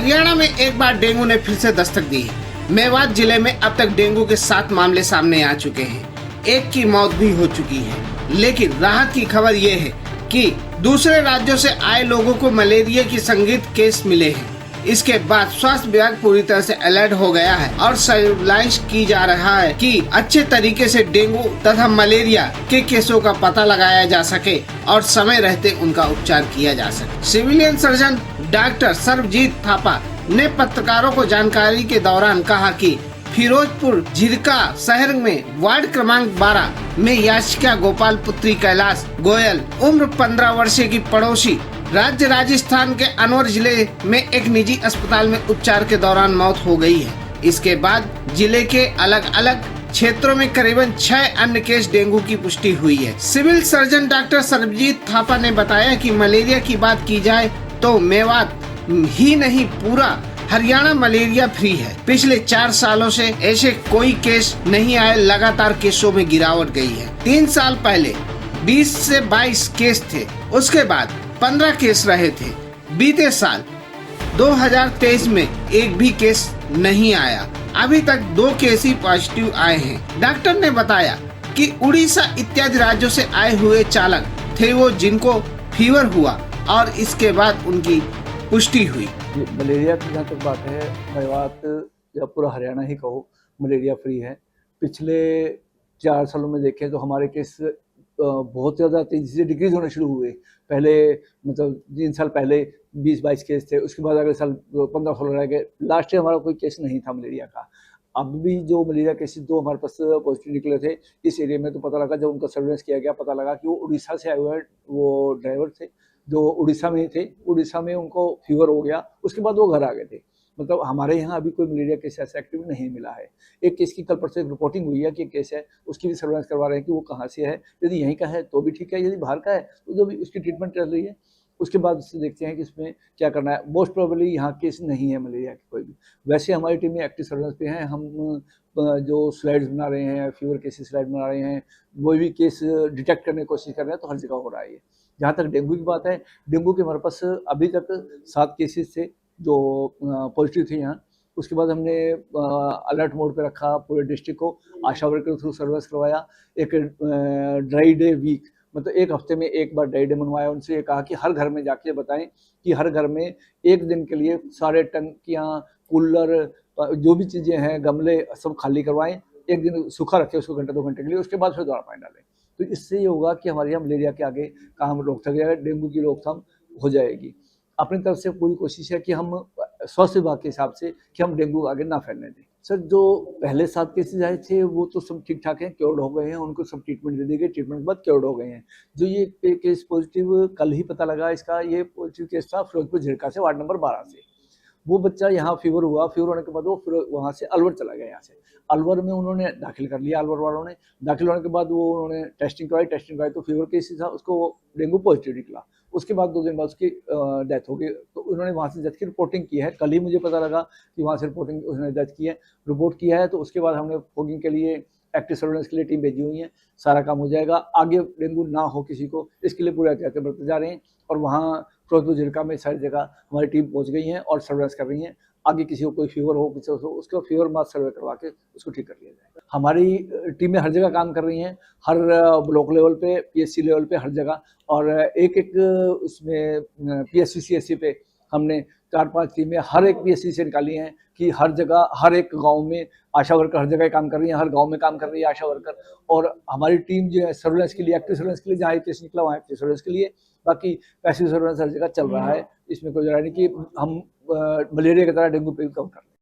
हरियाणा में एक बार डेंगू ने फिर से दस्तक दी है। मेवात जिले में अब तक डेंगू के 7 मामले सामने आ चुके हैं। एक की मौत भी हो चुकी है। लेकिन राहत की खबर ये है कि दूसरे राज्यों से आए लोगों को मलेरिया की संदिग्ध केस मिले हैं। इसके बाद स्वास्थ्य विभाग पूरी तरह से अलर्ट हो गया है और सर्विलांस की जा रहा है कि अच्छे तरीके से डेंगू तथा मलेरिया के केसों का पता लगाया जा सके और समय रहते उनका उपचार किया जा सके। Civilian surgeon doctor Sarvjeet Thapa ने पत्रकारों को जानकारी के दौरान कहा कि फिरोजपुर झिरका शहर में वार्ड क्रमांक 12 में याचिका गोपाल पुत्री कैलाश गोयल उम्र 15 वर्षीय की पड़ोसी राज्य राजस्थान के अलवर जिले में एक निजी अस्पताल में उपचार के दौरान मौत हो गई है। इसके बाद जिले के अलग अलग क्षेत्रों में करीबन 6 अन्य केस डेंगू की पुष्टि हुई है। Civil surgeon doctor Sarvjeet Thapa ने बताया कि मलेरिया की बात की जाए तो मेवात ही नहीं पूरा हरियाणा मलेरिया फ्री है। पिछले 4 सालों से ऐसे कोई केस नहीं आए, लगातार केसों में गिरावट गई है। 3 साल पहले 20 से 22 केस थे, उसके बाद 15 केस रहे थे। बीते साल 2023 में एक भी केस नहीं आया। अभी तक 2 केस ही पॉजिटिव आए हैं। डॉक्टर ने बताया कि उड़ीसा इत्यादि राज्यों से आए हुए चालक थे वो जिनको फीवर हुआ और इसके बाद उनकी पुष्टि हुई। मलेरिया की जहाँ तक बात है, मेवात या पूरा हरियाणा ही कहो मलेरिया फ्री है। पिछले 4 सालों में देखें तो हमारे केस बहुत ज़्यादा तेज़ी से डिक्रीज होने शुरू हुए। पहले मतलब 3 साल पहले 20-22 केस थे, उसके बाद अगले साल 15-16 रह गए। लास्ट ईयर हमारा कोई केस नहीं था मलेरिया का। अब भी जो मलेरिया केसेस 2 हमारे पास पॉजिटिव निकले थे इस एरिया में, तो पता लगा जब उनका सर्वेलेंस किया गया, पता लगा कि वो उड़ीसा से आए हुए वो ड्राइवर थे जो उड़ीसा में थे। उड़ीसा में उनको फीवर हो गया, उसके बाद वो घर आ गए थे। मतलब हमारे यहाँ अभी कोई मलेरिया केस ऐसा एक्टिव नहीं मिला है। एक केस की कल परसों एक रिपोर्टिंग हुई है कि केस है, उसकी भी सर्वेलेंस करवा रहे हैं कि वो कहाँ से है। यदि यहीं का है तो भी ठीक है, यदि बाहर का है तो जो भी उसकी ट्रीटमेंट चल रही है। उसके बाद उससे देखते हैं कि इसमें क्या करना है। मोस्ट प्रोबेबली यहाँ केस नहीं है मलेरिया की कोई भी। वैसे हमारी टीम में एक्टिव सर्वेलेंस पे हैं। हम जो स्लाइड्स बना रहे हैं, फीवर केसेस स्लाइड बना रहे हैं, वो भी केस डिटेक्ट करने की कोशिश कर रहे हैं, तो हर जगह हो रहा है ये। जहाँ तक डेंगू की बात है, डेंगू के हमारे पास अभी तक 7 केसेस थे जो पॉजिटिव थे यहाँ। उसके बाद हमने अलर्ट मोड पे रखा पूरे डिस्ट्रिक्ट को, आशा वर्कर के थ्रू सर्विस करवाया। एक ड्राई डे वीक, मतलब 1 हफ्ते में 1 बार ड्राई डे मनवाया। उनसे ये कहा कि हर घर में जाके बताएं कि हर घर में 1 दिन के लिए सारे टंकियाँ, कूलर, जो भी चीज़ें हैं, गमले सब खाली करवाएं। 1 दिन सूखा रखें उसको घंटे 2 घंटे के लिए, उसके बाद फिर दोबारा पानी डालें। तो इससे ये होगा कि हमारे यहाँ मलेरिया के आगे काम रोक सकेगा, डेंगू की रोकथाम हो जाएगी। अपनी तरफ से पूरी कोशिश है कि हम स्वास्थ्य विभाग के हिसाब से कि हम डेंगू आगे ना फैलने दें। सर, जो पहले 7 केसेज आए थे वो तो सब ठीक ठाक हैं, क्योर्ड हो गए हैं, उनको सब ट्रीटमेंट दे दी गई, ट्रीटमेंट के बाद क्योर्ड हो गए हैं। जो ये केस पॉजिटिव कल ही पता लगा, इसका ये पॉजिटिव केस था फिरोजपुर झिरका से, वार्ड नंबर 12 से। वो बच्चा यहाँ फीवर हुआ, फीवर होने के बाद वो फिर वहाँ से अलवर चला गया। यहाँ से अलवर में उन्होंने दाखिल कर लिया। अलवर वालों ने दाखिल होने के बाद वो उन्होंने टेस्टिंग करवाई तो फीवर केस था, उसको डेंगू पॉजिटिव निकला। उसके बाद 2 दिन बाद उसकी डेथ हो गई। तो उन्होंने वहाँ से डेथ की रिपोर्टिंग की है। कल ही मुझे पता लगा कि वहाँ से रिपोर्टिंग उसने डेथ की है, रिपोर्ट किया है। तो उसके बाद हमने फॉगिंग के लिए एक्टिव सर्वेलेंस के लिए टीम भेजी हुई है। सारा काम हो जाएगा, आगे डेंगू ना हो किसी को, इसके लिए पूरे एहतियात बरते जा रहे हैं। और वहाँ फिरोजपुर झिरका में सारी जगह हमारी टीम पहुँच गई है और सर्वेलेंस कर रही है। आगे किसी को कोई फीवर हो, किसी को उसका फीवर मास सर्वे करवा के उसको ठीक कर लिया जाएगा। हमारी टीमें हर जगह काम कर रही हैं, हर ब्लॉक लेवल पे, पीएससी लेवल पे, हर जगह। और एक उसमें पीएससी सीएससी पे हमने 4-5 टीमें हर एक पीएससी से निकाली हैं कि हर जगह, हर एक गांव में आशा वर्कर हर जगह काम कर रही है, हर गांव में काम कर रही है आशा वर्कर। और हमारी टीम जो है सर्वेलेंस के लिए, एक्टिव सर्वेलेंस के लिए, जहाँ केस निकला वहाँ एक्टिव सर्वेलेंस के लिए, बाकी पैसिव सर्वेलेंस हर जगह चल रहा है। इसमें कोई जरा नहीं कि हम मलेरिया की तरह डेंगू पे भी कम कर रहे हैं।